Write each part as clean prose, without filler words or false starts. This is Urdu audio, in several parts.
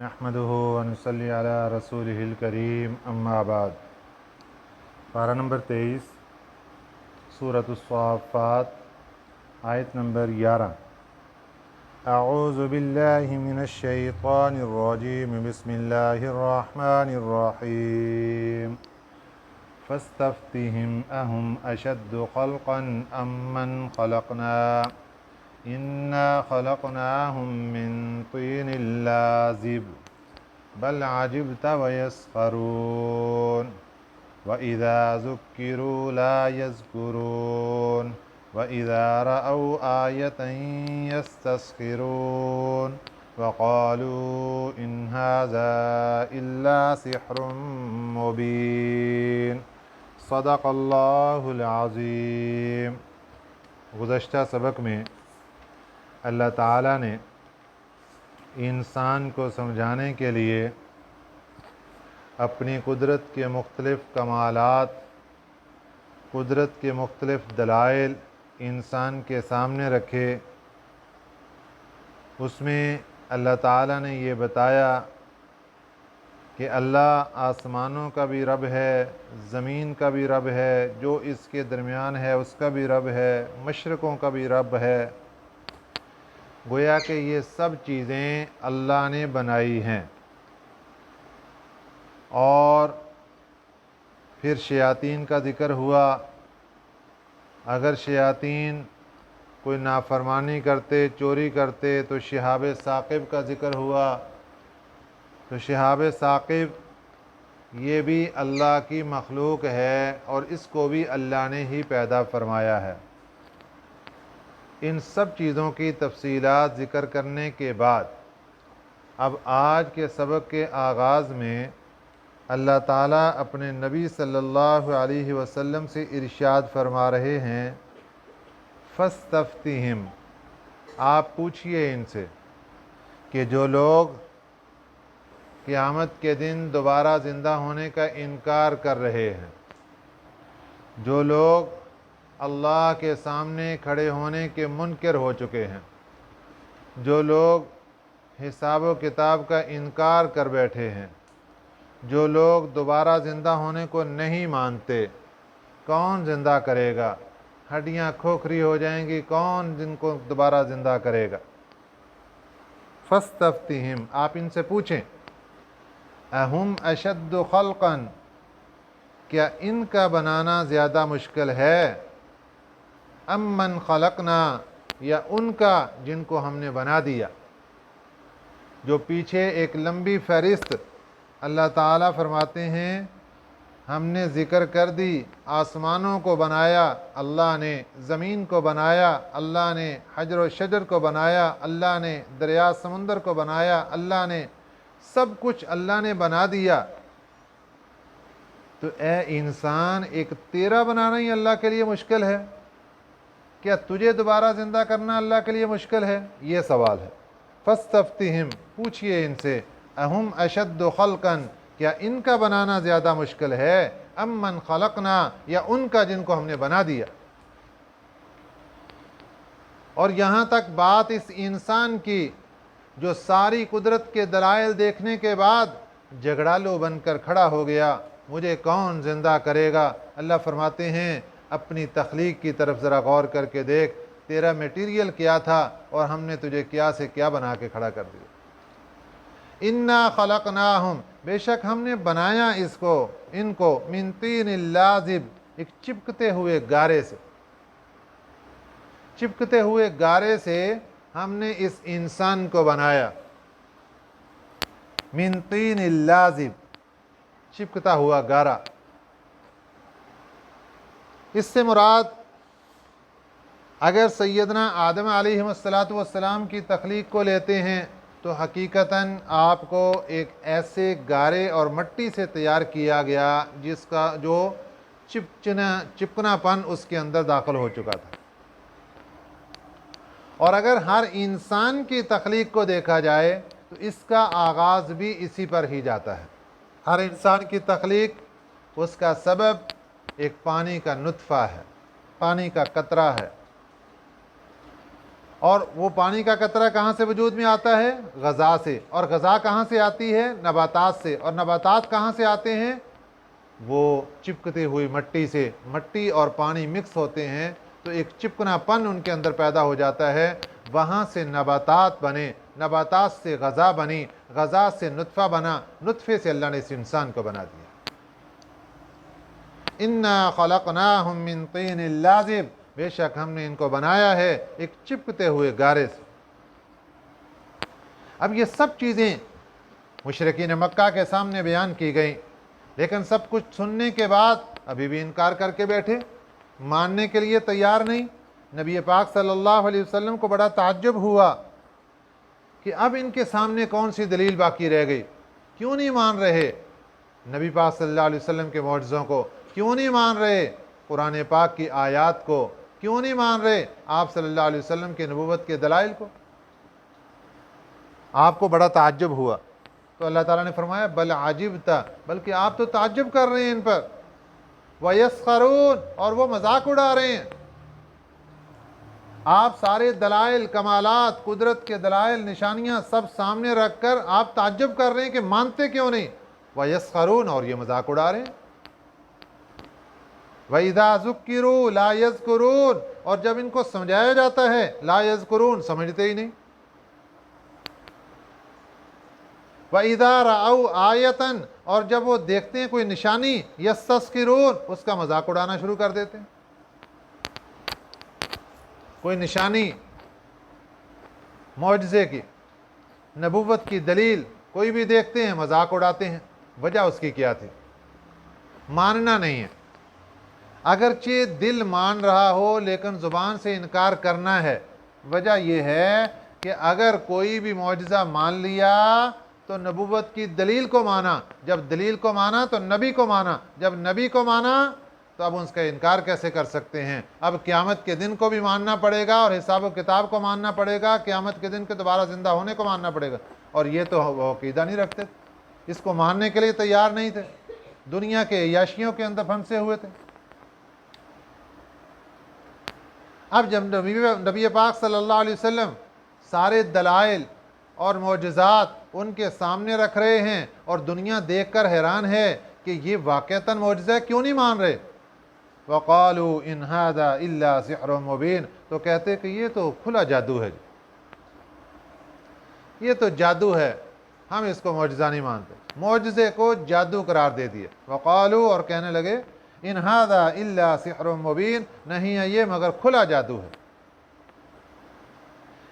نحمده ونصلي علی رسولہ الکریم اما بعد۔ پارہ نمبر 23 سورۃ الصافات، آیت نمبر 11۔ اعوذ باللہ من الشیطان الرجیم، بسم اللہ الرحمن الرحیم۔ فاستفتہم اہم اشد خلقا ام من خلقنا انا خلقناہم من طین لازب بل عجبت ویسخرون وَإِذَا ذُكِّرُوا لَا يَذْكُرُونَ وَإِذَا رَأَوْا آيَةً يَسْتَسْخِرُونَ وَقَالُوا إِنْ هَذَا إِلَّا سِحْرٌ مُبِينٌ۔ صدق اللہ العظیم۔ گزشتہ سبق میں اللہ تعالیٰ نے انسان کو سمجھانے کے لیے اپنی قدرت کے مختلف کمالات، قدرت کے مختلف دلائل انسان کے سامنے رکھے۔ اس میں اللہ تعالیٰ نے یہ بتایا کہ اللہ آسمانوں کا بھی رب ہے، زمین کا بھی رب ہے، جو اس کے درمیان ہے اس کا بھی رب ہے، مشرقوں کا بھی رب ہے۔ گویا کہ یہ سب چیزیں اللہ نے بنائی ہیں۔ اور پھر شیاطین کا ذکر ہوا۔ اگر شیاطین کوئی نافرمانی کرتے، چوری کرتے تو شہاب ثاقب کا ذکر ہوا۔ تو شہاب ثاقب یہ بھی اللہ کی مخلوق ہے اور اس کو بھی اللہ نے ہی پیدا فرمایا ہے۔ ان سب چیزوں کی تفصیلات ذکر کرنے کے بعد اب آج کے سبق کے آغاز میں اللہ تعالیٰ اپنے نبی صلی اللہ علیہ وسلم سے ارشاد فرما رہے ہیں، فاستفتہم، آپ پوچھئے ان سے کہ جو لوگ قیامت کے دن دوبارہ زندہ ہونے کا انکار کر رہے ہیں، جو لوگ اللہ کے سامنے کھڑے ہونے کے منکر ہو چکے ہیں، جو لوگ حساب و کتاب کا انکار کر بیٹھے ہیں، جو لوگ دوبارہ زندہ ہونے کو نہیں مانتے، کون زندہ کرے گا؟ ہڈیاں کھوکھری ہو جائیں گی، کون جن کو دوبارہ زندہ کرے گا؟ فاستفتہم، آپ ان سے پوچھیں، اہم اشد خلقا، کیا ان کا بنانا زیادہ مشکل ہے؟ ام من خلقنا، یا ان کا جن کو ہم نے بنا دیا؟ جو پیچھے ایک لمبی فہرست اللہ تعالیٰ فرماتے ہیں، ہم نے ذکر کر دی، آسمانوں کو بنایا اللہ نے، زمین کو بنایا اللہ نے، حجر و شجر کو بنایا اللہ نے، دریا سمندر کو بنایا اللہ نے، سب کچھ اللہ نے بنا دیا۔ تو اے انسان، ایک تیرا بنانا ہی اللہ کے لیے مشکل ہے، کیا تجھے دوبارہ زندہ کرنا اللہ کے لیے مشکل ہے؟ یہ سوال ہے۔ فاستفتہم، پوچھئے ان سے، اہم اشد خلقا، کیا ان کا بنانا زیادہ مشکل ہے؟ ام من خلقنا، یا ان کا جن کو ہم نے بنا دیا؟ اور یہاں تک بات اس انسان کی جو ساری قدرت کے دلائل دیکھنے کے بعد جھگڑالو بن کر کھڑا ہو گیا، مجھے کون زندہ کرے گا؟ اللہ فرماتے ہیں، اپنی تخلیق کی طرف ذرا غور کر کے دیکھ، تیرا میٹیریل کیا تھا اور ہم نے تجھے کیا سے کیا بنا کے کھڑا کر دیا۔ انا خلقناہم، بے شک ہم نے بنایا ان کو من طین لازب، ایک چپکتے ہوئے گارے سے، چپکتے ہوئے گارے سے ہم نے اس انسان کو بنایا۔ من طین لازب، چپکتا ہوا گارا۔ اس سے مراد اگر سیدنا آدم علیہ السلام کی تخلیق کو لیتے ہیں تو حقیقتاً آپ کو ایک ایسے گارے اور مٹی سے تیار کیا گیا جس کا جو چپکنا پن اس کے اندر داخل ہو چکا تھا۔ اور اگر ہر انسان کی تخلیق کو دیکھا جائے تو اس کا آغاز بھی اسی پر ہی جاتا ہے۔ ہر انسان کی تخلیق، اس کا سبب ایک پانی کا نطفہ ہے، پانی کا قطرہ ہے۔ اور وہ پانی کا قطرہ کہاں سے وجود میں آتا ہے؟ غذا سے، اور غذا کہاں سے آتی ہے؟ نباتات سے، اور نباتات کہاں سے آتے ہیں؟ وہ چپکتی ہوئی مٹی سے۔ مٹی اور پانی مکس ہوتے ہیں تو ایک چپکنا پن ان کے اندر پیدا ہو جاتا ہے، وہاں سے نباتات بنے، نباتات سے غذا بنی، غذا سے نطفہ بنا، نطفے سے اللہ نے اس انسان کو بنا دیا۔ اِنَّا خَلَقْنَاهُم مِّن طِينٍ لَازِبٍ، بے شک ہم نے ان کو بنایا ہے ایک چپکتے ہوئے گارے سے۔ اب یہ سب چیزیں مشرکین مکہ کے سامنے بیان کی گئیں، لیکن سب کچھ سننے کے بعد ابھی بھی انکار کر کے بیٹھے، ماننے کے لیے تیار نہیں۔ نبی پاک صلی اللہ علیہ وسلم کو بڑا تعجب ہوا کہ اب ان کے سامنے کون سی دلیل باقی رہ گئی، کیوں نہیں مان رہے نبی پاک صلی اللہ علیہ وسلم کے معجزوں کو، کیوں نہیں مان رہے قرآن پاک کی آیات کو، کیوں نہیں مان رہے آپ صلی اللہ علیہ وسلم کے نبوت کے دلائل کو؟ آپ کو بڑا تعجب ہوا تو اللہ تعالیٰ نے فرمایا بل عجبت، بلکہ آپ تو تعجب کر رہے ہیں ان پر، وَيَسْخَرُونَ، اور وہ مذاق اڑا رہے ہیں۔ آپ سارے دلائل، کمالات، قدرت کے دلائل، نشانیاں سب سامنے رکھ کر آپ تعجب کر رہے ہیں کہ مانتے کیوں نہیں؟ وَيَسْخَرُونَ، اور یہ مذاق اڑا رہے ہیں۔ وَإِذَا ذُكِّرُوا لَا يَذْكُرُونَ، اور جب ان کو سمجھایا جاتا ہے لا يذکرون، سمجھتے ہی نہیں۔ وَإِذَا رَأَوْا آیَةً، اور جب وہ دیکھتے ہیں کوئی نشانی یستسخرون، اس کا مذاق اڑانا شروع کر دیتے ہیں۔ کوئی نشانی، معجزے کی، نبوت کی دلیل کوئی بھی دیکھتے ہیں مذاق اڑاتے ہیں۔ وجہ اس کی کیا تھی؟ ماننا نہیں ہے۔ اگرچہ دل مان رہا ہو لیکن زبان سے انکار کرنا ہے۔ وجہ یہ ہے کہ اگر کوئی بھی معجزہ مان لیا تو نبوت کی دلیل کو مانا، جب دلیل کو مانا تو نبی کو مانا، جب نبی کو مانا تو اب اس کا انکار کیسے کر سکتے ہیں؟ اب قیامت کے دن کو بھی ماننا پڑے گا، اور حساب و کتاب کو ماننا پڑے گا، قیامت کے دن کے دوبارہ زندہ ہونے کو ماننا پڑے گا، اور یہ تو وہ عقیدہ نہیں رکھتے، اس کو ماننے کے لیے تیار نہیں تھے، دنیا کے عیاشیوں کے اندر پھنسے ہوئے تھے۔ اب جب نبی پاک صلی اللہ علیہ وسلم سارے دلائل اور معجزات ان کے سامنے رکھ رہے ہیں اور دنیا دیکھ کر حیران ہے کہ یہ واقعتاً معجزہ ہے، کیوں نہیں مان رہے؟ وَقَالُوا إِنْ هَذَا إِلَّا سِحْرٌ مُبِينٌ، تو کہتے کہ یہ تو کھلا جادو ہے، یہ تو جادو ہے، ہم اس کو معجزہ نہیں مانتے، معجزے کو جادو قرار دے دیے۔ وَقَالُوا، اور کہنے لگے إِنْ هَذَا إِلَّا سِحْرٌ مُبِينٌ، نہیں ہے یہ مگر کھلا جادو ہے۔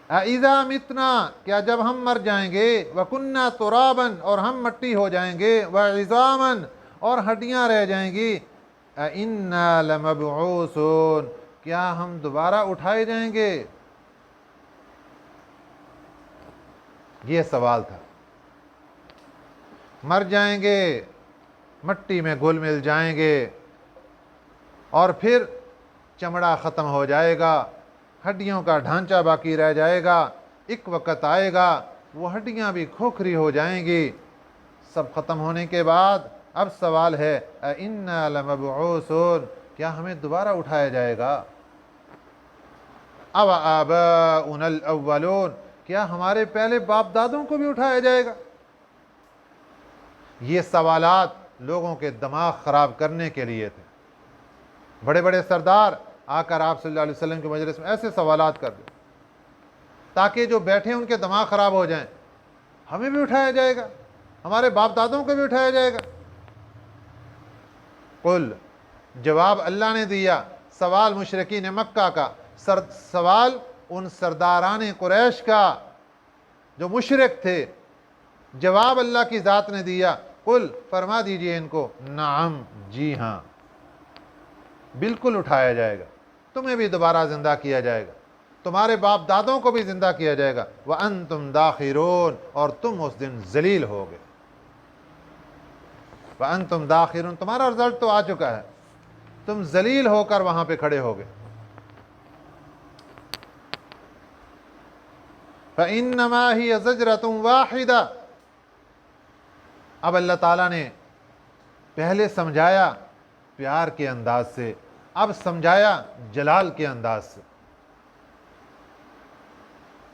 اَإِذَا مِتْنَا، کیا جب ہم مر جائیں گے، وَكُنَّا تُرَابًا، اور ہم مٹی ہو جائیں گے، وَعِظَامًا، اور ہڈیاں رہ جائیں گی، أَإِنَّا لَمَبْعُوثُونَ، کیا ہم دوبارہ اٹھائے جائیں گے؟ یہ سوال تھا۔ مر جائیں گے، مٹی میں گھل مل جائیں گے، اور پھر چمڑا ختم ہو جائے گا، ہڈیوں کا ڈھانچہ باقی رہ جائے گا، ایک وقت آئے گا وہ ہڈیاں بھی کھوکھری ہو جائیں گی۔ سب ختم ہونے کے بعد اب سوال ہے أَإِنَّا لَمَبْعُوثُونَ، کیا ہمیں دوبارہ اٹھایا جائے گا؟ أَوْ آبَاؤُنَا الْأَوَّلُونَ، کیا ہمارے پہلے باپ دادوں کو بھی اٹھایا جائے گا؟ یہ سوالات لوگوں کے دماغ خراب کرنے کے لیے تھے۔ بڑے بڑے سردار آ کر آپ صلی اللہ علیہ وسلم کے مجلس میں ایسے سوالات کر دیں تاکہ جو بیٹھے ان کے دماغ خراب ہو جائیں، ہمیں بھی اٹھایا جائے گا، ہمارے باپ دادوں کو بھی اٹھایا جائے گا۔ قل، جواب اللہ نے دیا سوال مشرکین مکہ کا، سوال ان سرداران قریش کا جو مشرک تھے، جواب اللہ کی ذات نے دیا، قل، فرما دیجئے ان کو، نعم، جی ہاں، بالکل اٹھایا جائے گا، تمہیں بھی دوبارہ زندہ کیا جائے گا، تمہارے باپ دادوں کو بھی زندہ کیا جائے گا، وَأَنْتُمْ دَاخِرُونَ، اور تم اس دن ذلیل ہوگے۔ وَأَنْتُمْ دَاخِرُونَ، تمہارا رزلٹ تو آ چکا ہے، تم ذلیل ہو کر وہاں پہ کھڑے ہوگے۔ فَإِنَّمَا هِيَ زَجْرَةٌ وَاحِدَةٌ، اب اللہ تعالیٰ نے پہلے سمجھایا پیار کے انداز سے، اب سمجھایا جلال کے انداز سے۔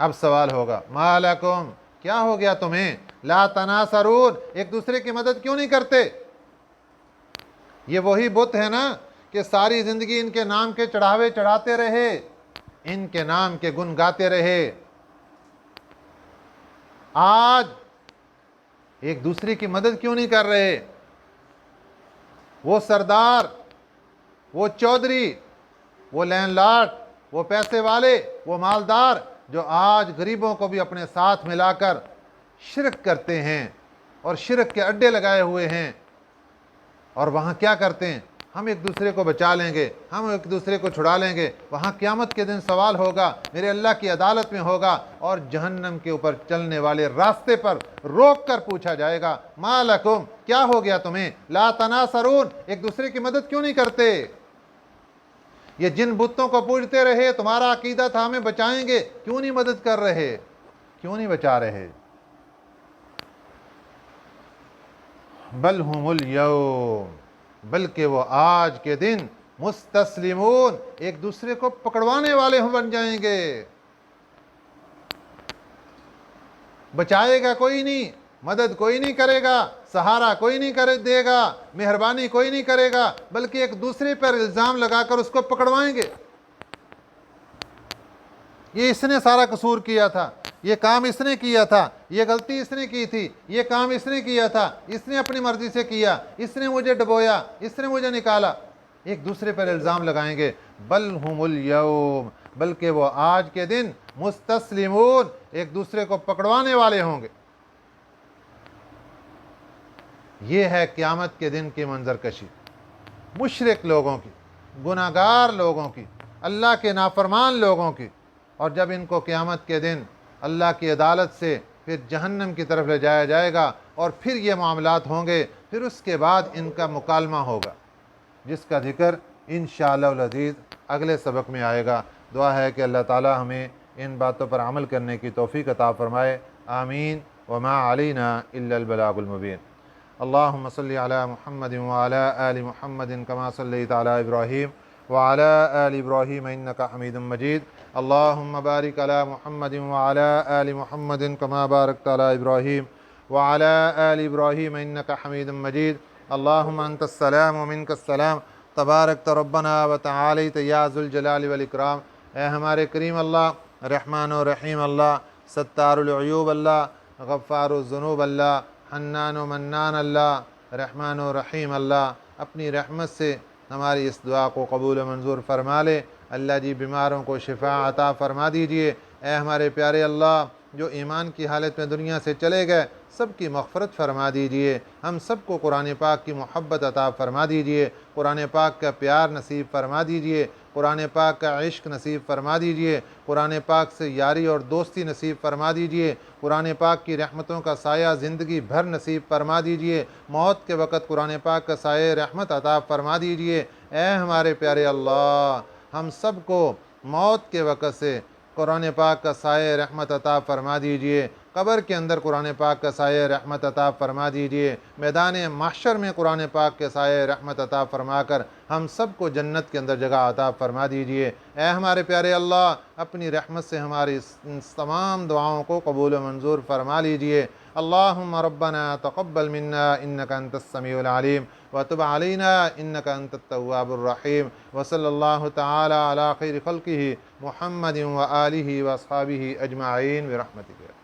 اب سوال ہوگا ما لکم، کیا ہو گیا تمہیں، لا تناصرون، ایک دوسرے کی مدد کیوں نہیں کرتے؟ یہ وہی بت ہے نا کہ ساری زندگی ان کے نام کے چڑھاوے چڑھاتے رہے، ان کے نام کے گن گاتے رہے، آج ایک دوسرے کی مدد کیوں نہیں کر رہے؟ وہ سردار، وہ چودھری، وہ لینڈ لارڈ، وہ پیسے والے، وہ مالدار جو آج غریبوں کو بھی اپنے ساتھ ملا کر شرک کرتے ہیں اور شرک کے اڈے لگائے ہوئے ہیں، اور وہاں کیا کرتے ہیں؟ ہم ایک دوسرے کو بچا لیں گے، ہم ایک دوسرے کو چھڑا لیں گے، وہاں قیامت کے دن سوال ہوگا، میرے اللہ کی عدالت میں ہوگا، اور جہنم کے اوپر چلنے والے راستے پر روک کر پوچھا جائے گا ما لکم، کیا ہو گیا تمہیں، لا تناصرون، ایک دوسرے کی مدد کیوں نہیں کرتے؟ یہ جن بتوں کو پوجتے رہے، تمہارا عقیدہ تھا ہمیں بچائیں گے، کیوں نہیں مدد کر رہے، کیوں نہیں بچا رہے؟ بل ہم الیوم، بلکہ وہ آج کے دن مستسلمون، ایک دوسرے کو پکڑوانے والے بن جائیں گے، بچائے گا کوئی نہیں، مدد کوئی نہیں کرے گا، سہارا کوئی نہیں دے گا، مہربانی کوئی نہیں کرے گا، بلکہ ایک دوسرے پر الزام لگا کر اس کو پکڑوائیں گے، یہ اس نے سارا قصور کیا تھا، یہ کام اس نے کیا تھا، یہ غلطی اس نے کی تھی، یہ کام اس نے کیا تھا، اس نے اپنی مرضی سے کیا، اس نے مجھے ڈبویا، اس نے مجھے نکالا، ایک دوسرے پر الزام لگائیں گے۔ بل ہم الیوم، بلکہ وہ آج کے دن مستسلمون، ایک دوسرے کو پکڑوانے والے ہوں گے۔ یہ ہے قیامت کے دن کی منظر کشی، مشرک لوگوں کی، گناہگار لوگوں کی، اللہ کے نافرمان لوگوں کی، اور جب ان کو قیامت کے دن اللہ کی عدالت سے پھر جہنم کی طرف لے جایا جائے گا، اور پھر یہ معاملات ہوں گے، پھر اس کے بعد ان کا مکالمہ ہوگا، جس کا ذکر انشاءاللہ العزیز اگلے سبق میں آئے گا۔ دعا ہے کہ اللہ تعالی ہمیں ان باتوں پر عمل کرنے کی توفیق عطا فرمائے، آمین۔ وما علینا الا البلاغ المبین۔ اللہم صلی علی محمد وعلی آل محمد کما صلیت علی ابراہیم وعلی آل ابراہیم انک حمید مجید۔ اللہم بارک علی محمد وعلی آل محمد کما بارکت علی ابراہیم وعلی آل ابراہیم انک حمید مجید۔ اللہم انت السلام ومنک السلام، تبارکت ربنا وتعالیت یا ذو الجلال والاکرام۔ اے ہمارے کریم اللہ، رحمان و رحیم اللہ، ستار العیوب اللہ، غفار الذنوب اللہ، حنان و منان اللہ، رحمان و رحیم اللہ، اپنی رحمت سے ہماری اس دعا کو قبول و منظور فرما لے۔ اللہ جی بیماروں کو شفا عطا فرما دیجئے۔ اے ہمارے پیارے اللہ، جو ایمان کی حالت میں دنیا سے چلے گئے، سب کی مغفرت فرما دیجئے۔ ہم سب کو قرآن پاک کی محبت عطا فرما دیجئے، قرآن پاک کا پیار نصیب فرما دیجئے، قرآن پاک کا عشق نصیب فرما دیجئے، قرآن پاک سے یاری اور دوستی نصیب فرما دیجئے، قرآن پاک کی رحمتوں کا سایہ زندگی بھر نصیب فرما دیجئے، موت کے وقت قرآن پاک کا سایہ رحمت عطا فرما دیجئے۔ اے ہمارے پیارے اللہ، ہم سب کو موت کے وقت سے قرآن پاک کا سایہ رحمت عطا فرما دیجئے، قبر کے اندر قرآن پاک کا سایہ رحمت عطا فرما دیجئے، میدان محشر میں قرآن پاک کے سایہ رحمت عطا فرما کر ہم سب کو جنت کے اندر جگہ عطا فرما دیجئے۔ اے ہمارے پیارے اللہ، اپنی رحمت سے ہماری ان تمام دعاؤں کو قبول و منظور فرما لیجئے۔ اللہم ربنا تقبل منا انک انت السمیع العلیم وتب علینا انک انت التواب الرحیم، وصلی اللہ تعالی علی خیر خلقہ محمد وآلہ واصحابہ اجمعین برحمتک۔